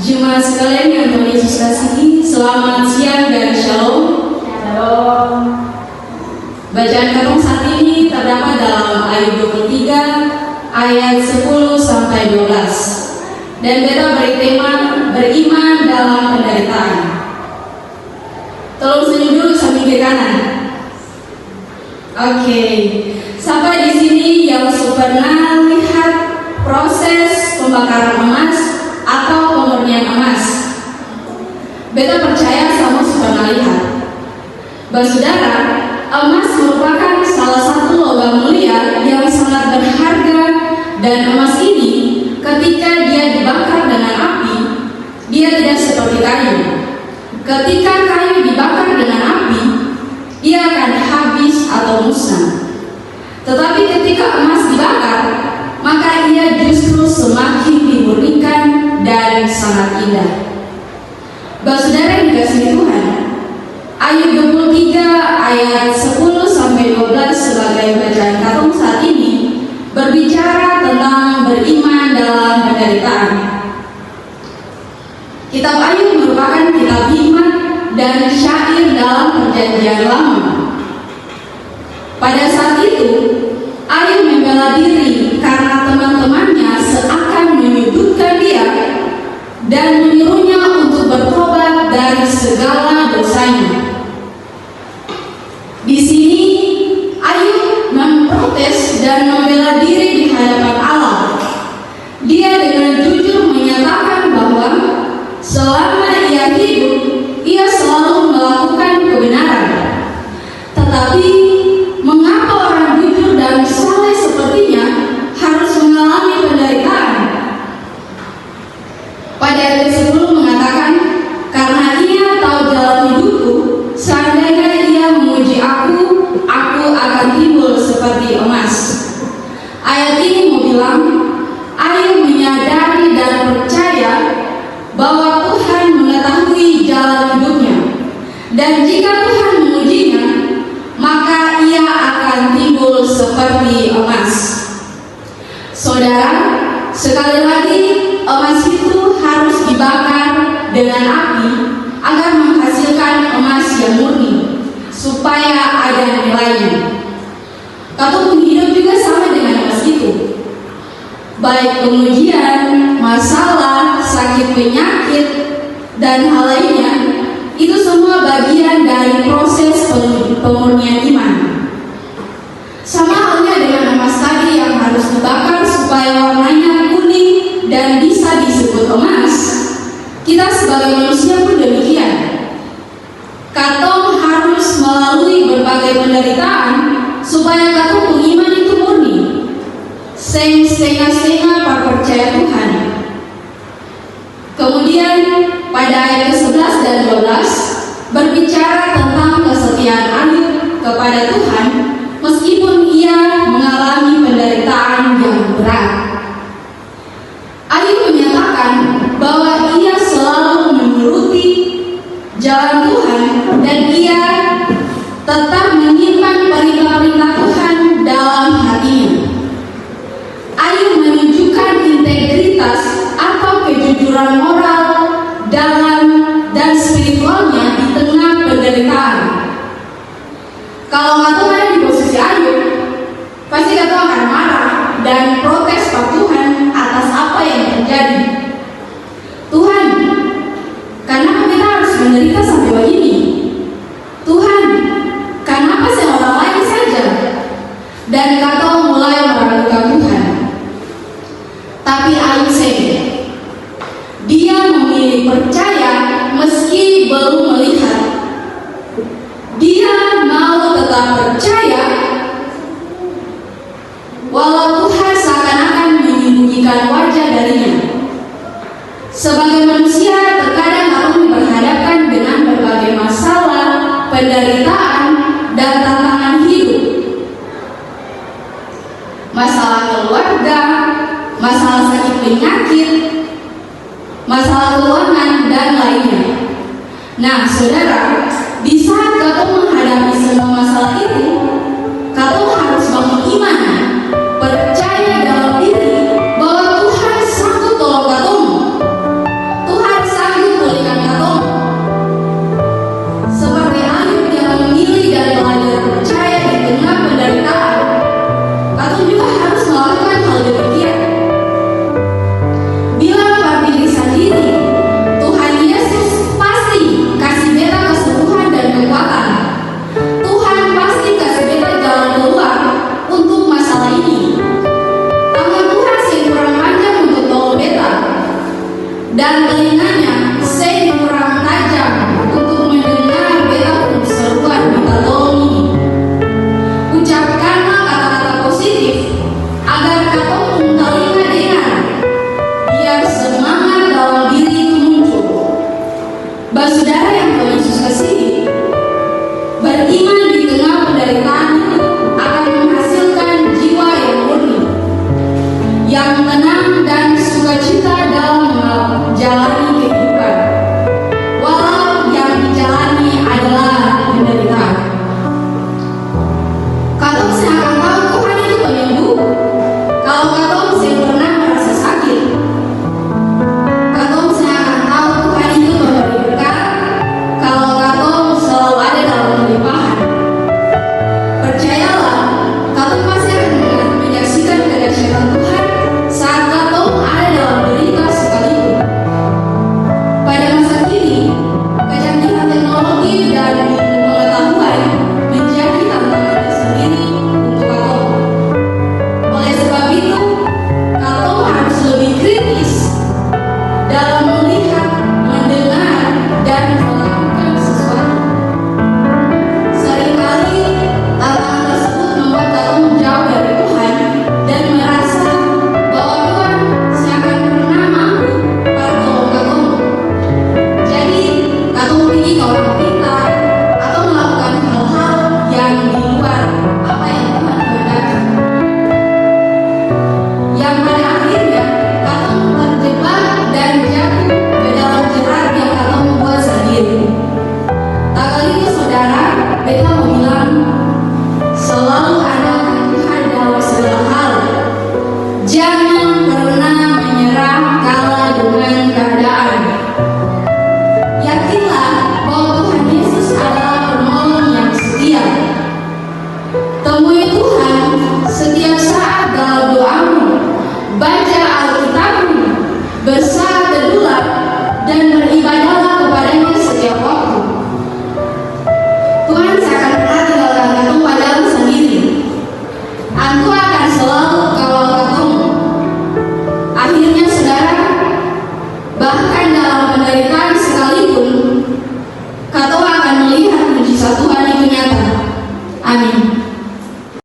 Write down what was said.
Jemaat sekalian yang Tuhan Yesus kasihi, selamat siang dan shalom. Shalom. Bacaan katong saat ini terdapat dalam Ayub 23 ayat 10 sampai 12. Dan beta beri tema beriman dalam penderitaan. Tolong senyum dulu sambil ke kanan. Oke. Sampai di sini yang pernah lihat proses pembakaran emas atau pemurnian emas. Beta percaya sama pernah lihat. Saudara, emas merupakan salah satu logam mulia yang sangat berharga, dan emas ini ketika dia dibakar dengan api, dia tidak seperti kayu. Ketika kayu dibakar dengan api, ia akan habis atau musnah. Tetapi ketika emas dibakar, maka ia justru semakin dimurnikan dan sangat indah. Saudara yang dikasihi Tuhan, Ayub 23 ayat 10 sampai 12 sebagai bacaan katong saat ini berbicara tentang beriman dalam penderitaan. Kitab Ayub merupakan kitab hikmat dan syair dalam Perjanjian Lama. Pada saat itu, Ayub membela diri karena teman-temannya seakan menyudutkan dia dan menyuruhnya untuk bertobat dari segala dosanya. Di sini Ayub memprotes dan membela diri di hadapan Allah. Dia dengan jujur menyatakan bahwa selama ia hidup, ia selalu melakukan kebenaran. Tetapi mengapa orang jujur dan saleh sepertinya harus mengalami penderitaan? Pada ayat 10 mengatakan, karena ia tahu jalan hidupku, seandainya ia memuji aku akan timbul seperti emas. Ayat ini mau bilang, Ayub menyadari dan percaya bahwa Tuhan mengetahui jalan hidupnya, dan jika Tuhan memujinya, maka ia akan timbul seperti emas. Saudara, sekali lagi emas itu harus dibakar dengan api agar menghasilkan emas yang murni, supaya ada nilainya. Katong hidup juga sama dengan emas itu. Baik pengujian, masalah, sakit penyakit, dan hal lainnya, itu semua bagian dari proses pemurnian iman. Sama halnya dengan emas tadi yang harus dibakar supaya warnanya kuning dan bisa disebut emas. Kita sebagai manusia pun demikian. Katong harus melalui berbagai penderitaan supaya katong iman itu murni, setengah-setengah percaya Tuhan. Kemudian pada ayat 11 dan 12 berbicara tentang kesetiaan Ayub kepada Tuhan meskipun ia mengalami penderitaan yang berat. Ayub menyatakan bahwa ia selalu menuruti jalan Tuhan dan ia tetap menyimpan perintah-perintah Tuhan dalam hatinya. Ayub menunjukkan integritas atau kejujuran moral dan spiritualnya di tengah penderitaan. Kalau katong ada di posisi Ayub, pasti katong akan marah dan protes ke Tuhan atas apa yang terjadi. Tuhan, kenapa kita harus menderita sampai begini? Tuhan, kenapa sih orang lain saja? Dan katong mulai meragukan Tuhan. Tapi Ayub saja, dia memilih percaya meski belum melihat. Dia mau tetap percaya walau Tuhan seakan-akan menyembunyikan wajah darinya. Sebagai manusia, terkadang kami berhadapan dengan berbagai masalah, penderitaan, dan tantangan hidup. Masalah keluarga, masalah sakit penyakit, masalah keuangan, dan lainnya. Nah, saudara, di saat katong menghadapi semua masalah itu, katong harus bangun iman, percaya dalam diri bahwa Tuhan sanggup tolong katong. Tuhan bersaat teduhlah dan beribadahlah kepadanya setiap waktu. Tuhan seakan pernah tinggalkan katong pada jalan sendiri. Aku akan selalu kawal katong. Akhirnya saudara, bahkan dalam penderitaan sekalipun, katong akan melihat mujizat Tuhan itu nyata. Amin.